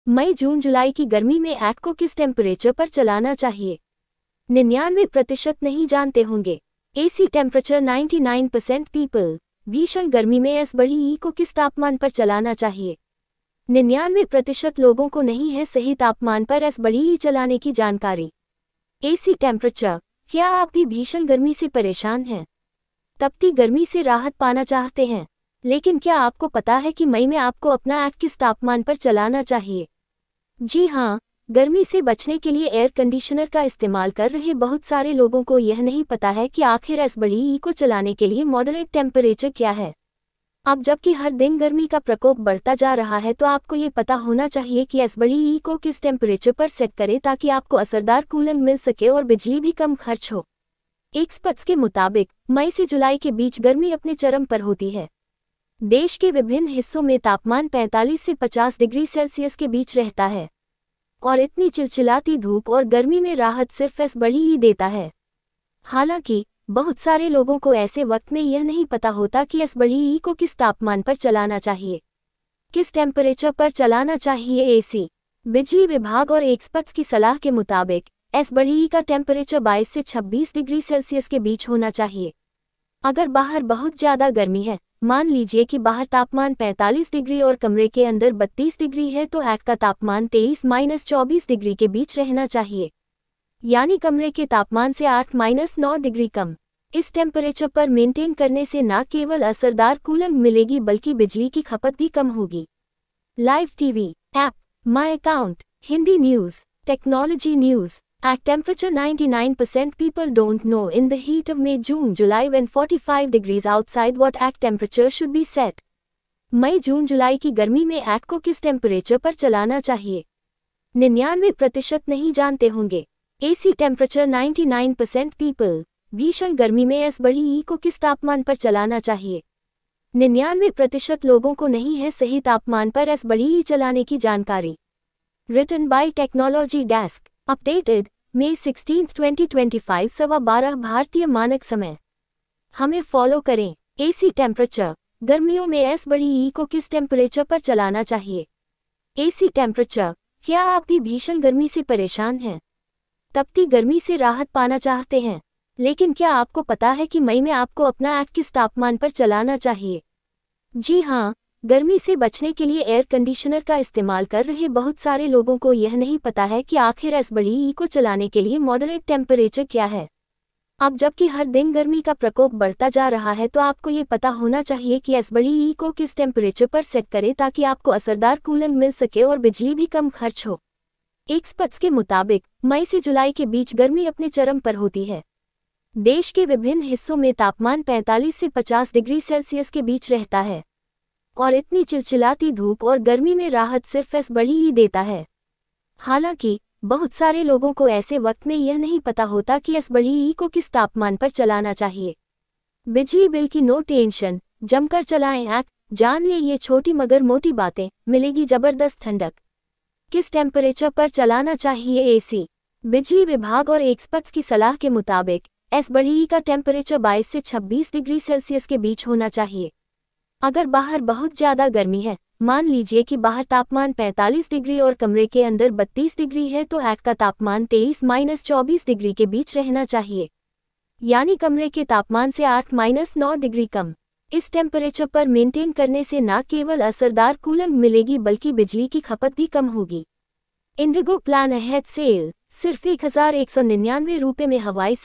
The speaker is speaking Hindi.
मई जून जुलाई की गर्मी में ऐक को किस टेम्परेचर पर चलाना चाहिए? 99% नहीं जानते होंगे। AC temperature 99% people. भीषण गर्मी में एस बड़ी ई को किस तापमान पर चलाना चाहिए? 99% लोगों को नहीं है सही तापमान पर एस बड़ी ई चलाने की जानकारी। AC temperature. क्या आप भी भीषण गर्मी से परेशान हैं? तपती गर्मी से राहत पाना चाहते हैं, लेकिन क्या आपको पता है कि मई में आपको अपना ऐक किस तापमान पर चलाना चाहिए? जी हाँ, गर्मी से बचने के लिए एयर कंडीशनर का इस्तेमाल कर रहे बहुत सारे लोगों को यह नहीं पता है कि आखिर एस बड़ी ई को चलाने के लिए मॉडरेट टेम्परेचर क्या है। अब जबकि हर दिन गर्मी का प्रकोप बढ़ता जा रहा है तो आपको ये पता होना चाहिए कि एस बड़ी ई को किस टेम्परेचर पर सेट करें ताकि आपको असरदार कूलेंट मिल सके और बिजली भी कम खर्च हो। एक्सपर्ट्स के मुताबिक मई से जुलाई के बीच गर्मी अपने चरम पर होती है। देश के विभिन्न हिस्सों में तापमान 45 से 50 डिग्री सेल्सियस के बीच रहता है और इतनी चिलचिलाती धूप और गर्मी में राहत सिर्फ एस बड़ी ही देता है। हालांकि बहुत सारे लोगों को ऐसे वक्त में यह नहीं पता होता कि एस बड़ी ई को किस तापमान पर चलाना चाहिए, किस टेम्परेचर पर चलाना चाहिए। एसी बिजली विभाग और एक्सपर्ट्स की सलाह के मुताबिक एस बड़ी ई का टेम्परेचर 22 से 26 डिग्री सेल्सियस के बीच होना चाहिए। अगर बाहर बहुत ज़्यादा गर्मी है, मान लीजिए कि बाहर तापमान 45 डिग्री और कमरे के अंदर 32 डिग्री है, तो ऐक का तापमान 23-24 डिग्री के बीच रहना चाहिए, यानी कमरे के तापमान से 8-9 डिग्री कम। इस टेम्परेचर पर मेंटेन करने से न केवल असरदार कूलेंट मिलेगी बल्कि बिजली की खपत भी कम होगी। Live TV app, my account, Hindi news, technology news. At temperature 99% people don't know in the heat of May June July when 45 degrees outside what ऐक temperature should be set. मई जून जुलाई की गर्मी में ऐक को किस टेम्परेचर पर चलाना चाहिए? 99% नहीं जानते होंगे। AC temperature 99% people. भीषण गर्मी में एस बड़ी ई को किस तापमान पर चलाना चाहिए? 99% लोगों को नहीं है सही तापमान पर एस बड़ी ई चलाने की जानकारी। Written by technology desk. Updated मई 16, 2025 12:15 भारतीय मानक समय। हमें फॉलो करें। AC temperature. गर्मियों में एस बड़ी ई को किस टेम्परेचर पर चलाना चाहिए? AC temperature. क्या आप भी भीषण गर्मी से परेशान हैं? तपती गर्मी से राहत पाना चाहते हैं, लेकिन क्या आपको पता है कि मई में आपको अपना ऐक किस तापमान पर चलाना चाहिए? जी हाँ, गर्मी से बचने के लिए एयर कंडीशनर का इस्तेमाल कर रहे बहुत सारे लोगों को यह नहीं पता है कि आखिर एस बड़ी ई को चलाने के लिए मॉडरेट टेम्परेचर क्या है। अब जबकि हर दिन गर्मी का प्रकोप बढ़ता जा रहा है तो आपको ये पता होना चाहिए कि एस बड़ी ई को किस टेम्परेचर पर सेट करें ताकि आपको असरदार कूलेंट मिल सके और बिजली भी कम खर्च हो। एक्सपर्ट्स के मुताबिक मई से जुलाई के बीच गर्मी अपने चरम पर होती है। देश के विभिन्न हिस्सों में तापमान 45 से 50 डिग्री सेल्सियस के बीच रहता है और इतनी चिलचिलाती धूप और गर्मी में राहत सिर्फ एस बड़ी ही देता है। हालांकि बहुत सारे लोगों को ऐसे वक्त में यह नहीं पता होता कि एस बड़ी ई को किस तापमान पर चलाना चाहिए। बिजली बिल की नो टेंशन, जमकर चलाएं ऐक। जान ले ये छोटी मगर मोटी बातें, मिलेगी जबरदस्त ठंडक। किस टेम्परेचर पर चलाना चाहिए? एसी बिजली विभाग और एक्सपर्ट्स की सलाह के मुताबिक एस बड़ी ई का टेम्परेचर 22 से 26 डिग्री सेल्सियस के बीच होना चाहिए। अगर बाहर बहुत ज़्यादा गर्मी है, मान लीजिए कि बाहर तापमान 45 डिग्री और कमरे के अंदर 32 डिग्री है, तो ऐक का तापमान 23-24 डिग्री के बीच रहना चाहिए, यानी कमरे के तापमान से 8-9 डिग्री कम। इस टेम्परेचर पर मेंटेन करने से न केवल असरदार कूलेंट मिलेगी बल्कि बिजली की खपत भी कम होगी। इंडिगो प्लान अहेड सेल, सिर्फ 1199 रुपये में हवाई